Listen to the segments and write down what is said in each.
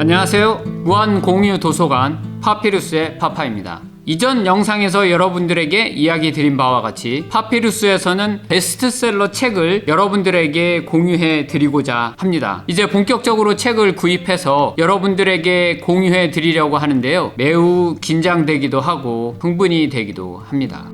안녕하세요. 무한공유 도서관 파피루스의 파파입니다. 이전 영상에서 여러분들에게 이야기 드린 바와 같이 파피루스에서는 베스트셀러 책을 여러분들에게 공유해 드리고자 합니다. 이제 본격적으로 책을 구입해서 여러분들에게 공유해 드리려고 하는데요. 매우 긴장되기도 하고 흥분이 되기도 합니다.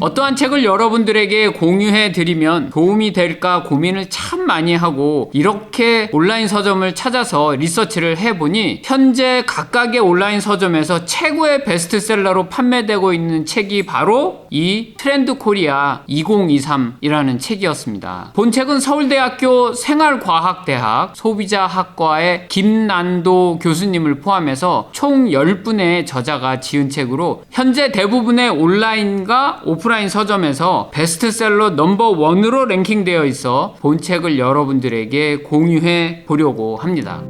어떠한 책을 여러분들에게 공유해 드리면 도움이 될까 고민을 참 많이 하고 이렇게 온라인 서점을 찾아서 리서치를 해보니 현재 각각의 온라인 서점에서 최고의 베스트셀러로 판매되고 있는 책이 바로 이 트렌드 코리아 2023이라는 책이었습니다. 본 책은 서울대학교 생활과학대학 소비자학과의 김난도 교수님을 포함해서 총 10분의 저자가 지은 책으로 현재 대부분의 온라인과 오프라인 서점에서 베스트셀러 넘버 1으로 랭킹되어 있어 본 책을 여러분들에게 공유해 보려고 합니다.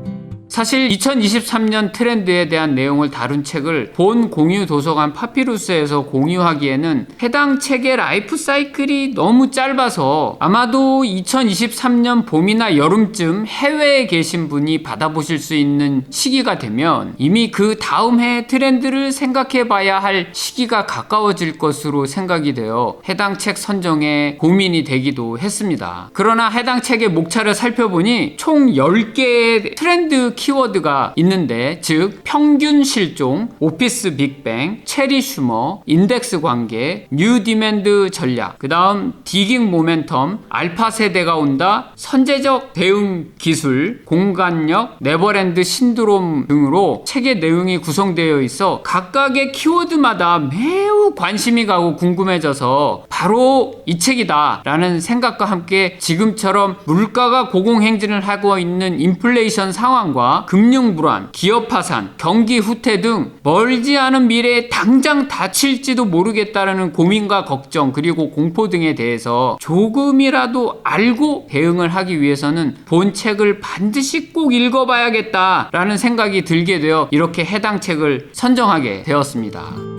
사실 2023년 트렌드에 대한 내용을 다룬 책을 본 공유 도서관 파피루스에서 공유하기에는 해당 책의 라이프 사이클이 너무 짧아서 아마도 2023년 봄이나 여름쯤 해외에 계신 분이 받아보실 수 있는 시기가 되면 이미 그 다음 해 트렌드를 생각해 봐야 할 시기가 가까워질 것으로 생각이 되어 해당 책 선정에 고민이 되기도 했습니다. 그러나 해당 책의 목차를 살펴보니 총 10개의 트렌드 키워드가 있는데, 즉 평균 실종, 오피스 빅뱅, 체리 슈머, 인덱스 관계, 뉴 디맨드 전략, 그 다음 디깅 모멘텀, 알파 세대가 온다, 선제적 대응 기술, 공간력, 네버랜드 신드롬 등으로 책의 내용이 구성되어 있어 각각의 키워드마다 매우 관심이 가고 궁금해져서 바로 이 책이다 라는 생각과 함께 지금처럼 물가가 고공행진을 하고 있는 인플레이션 상황과 금융 불안, 기업 파산, 경기 후퇴 등 멀지 않은 미래에 당장 닥칠지도 모르겠다라는 고민과 걱정 그리고 공포 등에 대해서 조금이라도 알고 대응을 하기 위해서는 본 책을 반드시 꼭 읽어봐야겠다라는 생각이 들게 되어 이렇게 해당 책을 선정하게 되었습니다.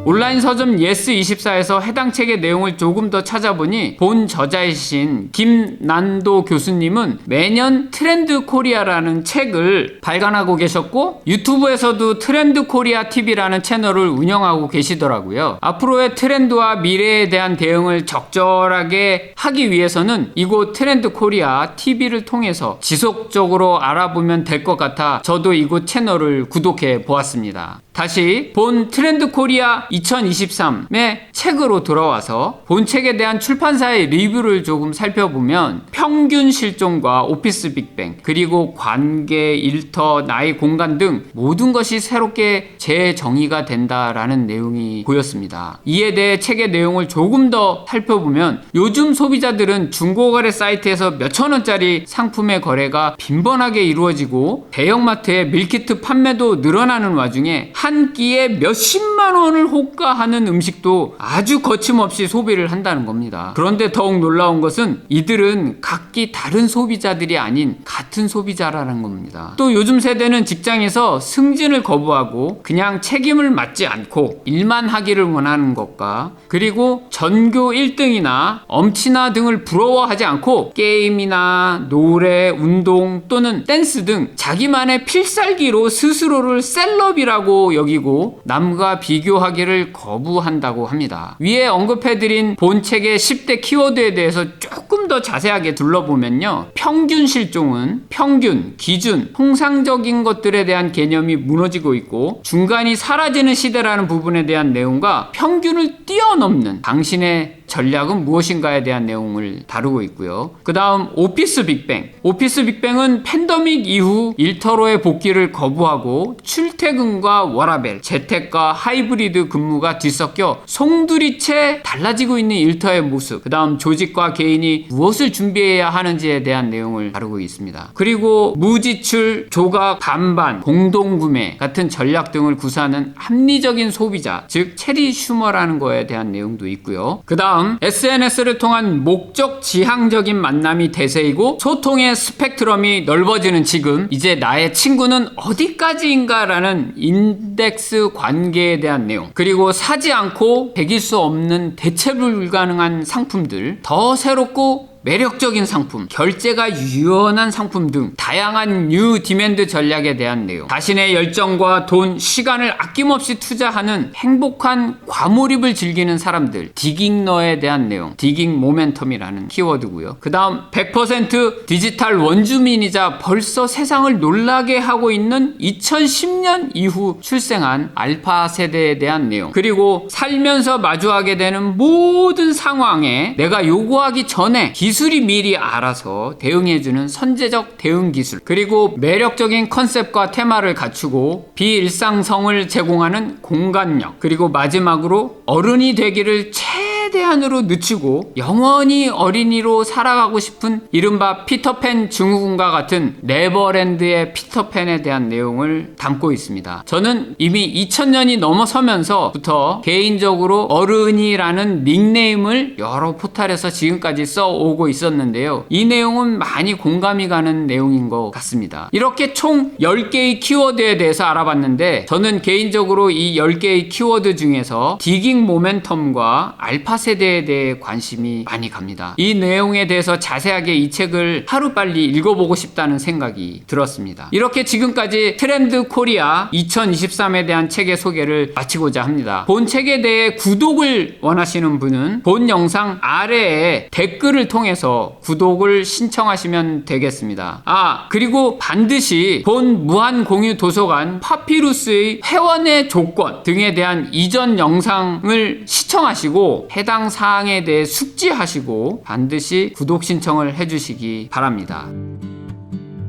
온라인 서점 예스24에서 해당 책의 내용을 조금 더 찾아보니 본 저자이신 김난도 교수님은 매년 트렌드 코리아라는 책을 발간하고 계셨고 유튜브에서도 트렌드 코리아 TV라는 채널을 운영하고 계시더라고요. 앞으로의 트렌드와 미래에 대한 대응을 적절하게 하기 위해서는 이곳 트렌드 코리아 TV를 통해서 지속적으로 알아보면 될 것 같아 저도 이곳 채널을 구독해 보았습니다. 다시 본 트렌드 코리아 2023의 책으로 돌아와서 본 책에 대한 출판사의 리뷰를 조금 살펴보면 평균 실종과 오피스 빅뱅 그리고 관계, 일터, 나이, 공간 등 모든 것이 새롭게 재정의가 된다라는 내용이 보였습니다. 이에 대해 책의 내용을 조금 더 살펴보면 요즘 소비자들은 중고거래 사이트에서 몇천 원짜리 상품의 거래가 빈번하게 이루어지고 대형마트의 밀키트 판매도 늘어나는 와중에 한 끼에 몇십만 원을 호가하는 음식도 아주 거침없이 소비를 한다는 겁니다. 그런데 더욱 놀라운 것은 이들은 각기 다른 소비자들이 아닌 같은 소비자라는 겁니다. 또 요즘 세대는 직장에서 승진을 거부하고 그냥 책임을 맡지 않고 일만 하기를 원하는 것과 그리고 전교 1등이나 엄친아 등을 부러워하지 않고 게임이나 노래, 운동 또는 댄스 등 자기만의 필살기로 스스로를 셀럽이라고 여기고 남과 비교하기를 거부한다고 합니다. 위에 언급해드린 본 책의 10대 키워드에 대해서 조금 더 자세하게 둘러보면요. 평균 실종은 평균, 기준, 통상적인 것들에 대한 개념이 무너지고 있고 중간이 사라지는 시대라는 부분에 대한 내용과 평균을 뛰어넘는 당신의 전략은 무엇인가에 대한 내용을 다루고 있고요. 그 다음 오피스 빅뱅. 오피스 빅뱅은 팬데믹 이후 일터로의 복귀를 거부하고 출퇴근과 워라밸, 재택과 하이브리드 근무가 뒤섞여 송두리째 달라지고 있는 일터의 모습. 그 다음 조직과 개인이 무엇을 준비해야 하는지에 대한 내용을 다루고 있습니다. 그리고 무지출, 조각, 반반, 공동구매 같은 전략 등을 구사하는 합리적인 소비자, 즉 체리 슈머라는 거에 대한 내용도 있고요. 그 다음 SNS를 통한 목적 지향적인 만남이 대세이고 소통의 스펙트럼이 넓어지는 지금 이제 나의 친구는 어디까지인가 라는 인덱스 관계에 대한 내용, 그리고 사지 않고 배길 수 없는 대체 불가능한 상품들, 더 새롭고 매력적인 상품, 결제가 유연한 상품 등 다양한 뉴 디맨드 전략에 대한 내용, 자신의 열정과 돈, 시간을 아낌없이 투자하는 행복한 과몰입을 즐기는 사람들, 디깅러에 대한 내용, 디깅 모멘텀이라는 키워드고요. 그 다음 100% 디지털 원주민이자 벌써 세상을 놀라게 하고 있는 2010년 이후 출생한 알파 세대에 대한 내용, 그리고 살면서 마주하게 되는 모든 상황에 내가 요구하기 전에 기술이 미리 알아서 대응해주는 선제적 대응 기술, 그리고 매력적인 컨셉과 테마를 갖추고 비일상성을 제공하는 공간력, 그리고 마지막으로 어른이 되기를 최대한으로 늦추고 영원히 어린이로 살아가고 싶은 이른바 피터팬 증후군과 같은 네버랜드의 피터팬에 대한 내용을 담고 있습니다. 저는 이미 2000년이 넘어서면서부터 개인적으로 어른이라는 닉네임을 여러 포탈에서 지금까지 써오고 있었는데요. 이 내용은 많이 공감이 가는 내용인 것 같습니다. 이렇게 총 10개의 키워드에 대해서 알아봤는데, 저는 개인적으로 이 10개의 키워드 중에서 디깅 모멘텀과 알파 세대에 대해 관심이 많이 갑니다. 이 내용에 대해서 자세하게 이 책을 하루빨리 읽어보고 싶다는 생각이 들었습니다. 이렇게 지금까지 트렌드 코리아 2023에 대한 책의 소개를 마치고자 합니다. 본 책에 대해 구독을 원하시는 분은 본 영상 아래에 댓글을 통해서 구독을 신청하시면 되겠습니다. 그리고 반드시 본 무한공유 도서관 파피루스의 회원의 조건 등에 대한 이전 영상을 시청하시고 해당 사항에 대해 숙지하시고 반드시 구독 신청을 해주시기 바랍니다.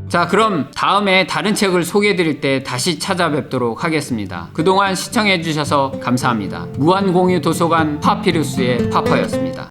자, 그럼 다음에 다른 책을 소개해드릴 때 다시 찾아뵙도록 하겠습니다. 그동안 시청해주셔서 감사합니다. 무한공유 도서관 파피루스의 파파였습니다.